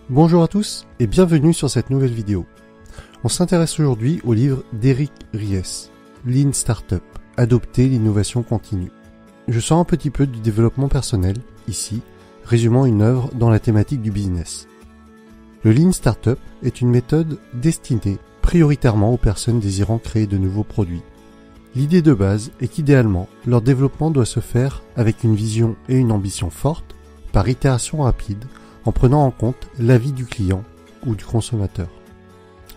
Bonjour à tous et bienvenue sur cette nouvelle vidéo. On s'intéresse aujourd'hui au livre d'Eric Ries, Lean Startup, adopter l'innovation continue. Je sors un petit peu du développement personnel, ici, résumant une œuvre dans la thématique du business. Le Lean Startup est une méthode destinée prioritairement aux personnes désirant créer de nouveaux produits. L'idée de base est qu'idéalement, leur développement doit se faire avec une vision et une ambition forte, par itération rapide, en prenant en compte l'avis du client ou du consommateur.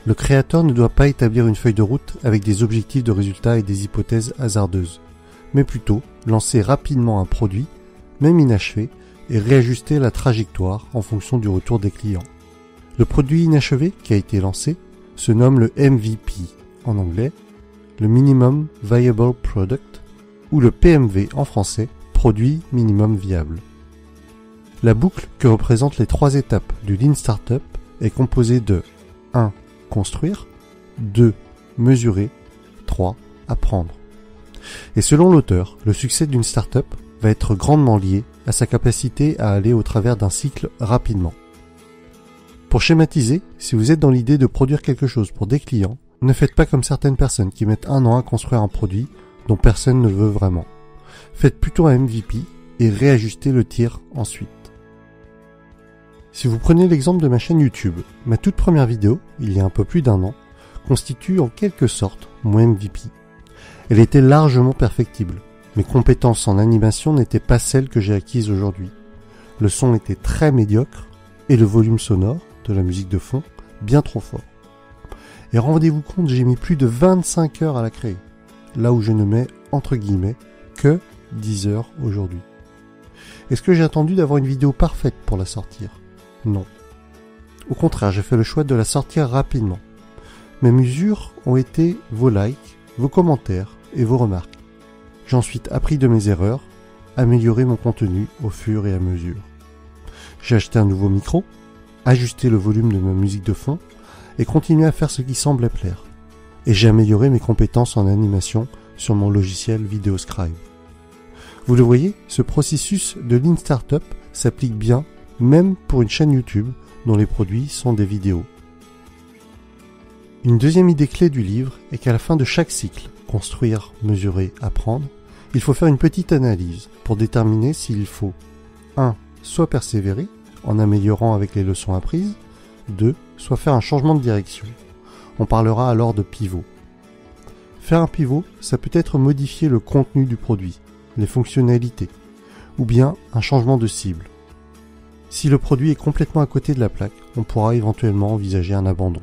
Le créateur ne doit pas établir une feuille de route avec des objectifs de résultats et des hypothèses hasardeuses, mais plutôt lancer rapidement un produit, même inachevé, et réajuster la trajectoire en fonction du retour des clients. Le produit inachevé qui a été lancé se nomme le MVP en anglais, le Minimum Viable Product, ou le PMV en français, Produit Minimum Viable. La boucle que représentent les 3 étapes du Lean Startup est composée de 1. Construire, 2. Mesurer, 3. Apprendre. Et selon l'auteur, le succès d'une startup va être grandement lié à sa capacité à aller au travers d'un cycle rapidement. Pour schématiser, si vous êtes dans l'idée de produire quelque chose pour des clients, ne faites pas comme certaines personnes qui mettent 1 an à construire un produit dont personne ne veut vraiment. Faites plutôt un MVP et réajustez le tir ensuite. Si vous prenez l'exemple de ma chaîne YouTube, ma toute première vidéo, il y a un peu plus d'1 an, constitue en quelque sorte mon MVP. Elle était largement perfectible. Mes compétences en animation n'étaient pas celles que j'ai acquises aujourd'hui. Le son était très médiocre et le volume sonore, de la musique de fond, bien trop fort. Et rendez-vous compte, j'ai mis plus de 25 heures à la créer, là où je ne mets, entre guillemets, que 10 heures aujourd'hui. Est-ce que j'ai attendu d'avoir une vidéo parfaite pour la sortir ? Non. Au contraire, j'ai fait le choix de la sortir rapidement. Mes mesures ont été vos likes, vos commentaires et vos remarques. J'ai ensuite appris de mes erreurs, amélioré mon contenu au fur et à mesure. J'ai acheté un nouveau micro, ajusté le volume de ma musique de fond et continué à faire ce qui semblait plaire. Et j'ai amélioré mes compétences en animation sur mon logiciel VideoScribe. Vous le voyez, ce processus de Lean Startup s'applique bien même pour une chaîne YouTube dont les produits sont des vidéos. Une deuxième idée clé du livre est qu'à la fin de chaque cycle, construire, mesurer, apprendre, il faut faire une petite analyse pour déterminer s'il faut 1. Soit persévérer en améliorant avec les leçons apprises, 2. Soit faire un changement de direction. On parlera alors de pivot. Faire un pivot, ça peut être modifier le contenu du produit, les fonctionnalités, ou bien un changement de cible. Si le produit est complètement à côté de la plaque, on pourra éventuellement envisager un abandon.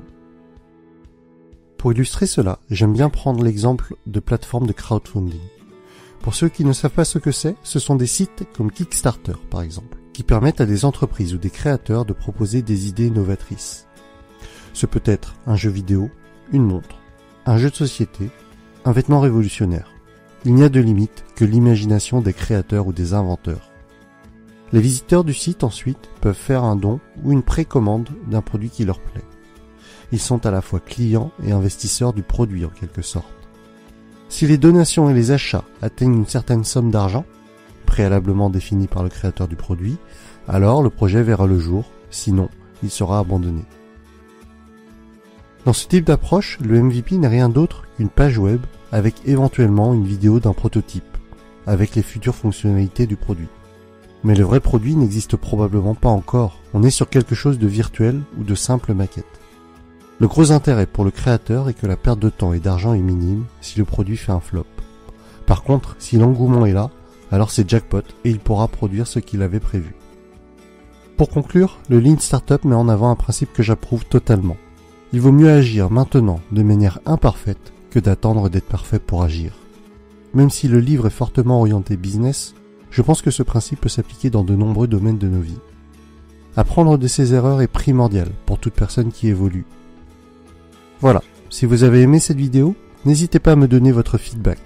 Pour illustrer cela, j'aime bien prendre l'exemple de plateformes de crowdfunding. Pour ceux qui ne savent pas ce que c'est, ce sont des sites comme Kickstarter par exemple, qui permettent à des entreprises ou des créateurs de proposer des idées novatrices. Ce peut être un jeu vidéo, une montre, un jeu de société, un vêtement révolutionnaire. Il n'y a de limite que l'imagination des créateurs ou des inventeurs. Les visiteurs du site ensuite peuvent faire un don ou une précommande d'un produit qui leur plaît. Ils sont à la fois clients et investisseurs du produit en quelque sorte. Si les donations et les achats atteignent une certaine somme d'argent, préalablement définie par le créateur du produit, alors le projet verra le jour, sinon il sera abandonné. Dans ce type d'approche, le MVP n'est rien d'autre qu'une page web avec éventuellement une vidéo d'un prototype, avec les futures fonctionnalités du produit. Mais le vrai produit n'existe probablement pas encore, on est sur quelque chose de virtuel ou de simple maquette. Le gros intérêt pour le créateur est que la perte de temps et d'argent est minime si le produit fait un flop. Par contre, si l'engouement est là, alors c'est jackpot et il pourra produire ce qu'il avait prévu. Pour conclure, le Lean Startup met en avant un principe que j'approuve totalement. Il vaut mieux agir maintenant de manière imparfaite que d'attendre d'être parfait pour agir. Même si le livre est fortement orienté business, je pense que ce principe peut s'appliquer dans de nombreux domaines de nos vies. Apprendre de ses erreurs est primordial pour toute personne qui évolue. Voilà, si vous avez aimé cette vidéo, n'hésitez pas à me donner votre feedback.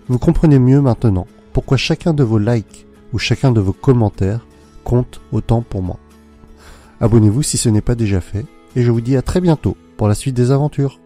Vous comprenez mieux maintenant pourquoi chacun de vos likes ou chacun de vos commentaires compte autant pour moi. Abonnez-vous si ce n'est pas déjà fait, et je vous dis à très bientôt pour la suite des aventures.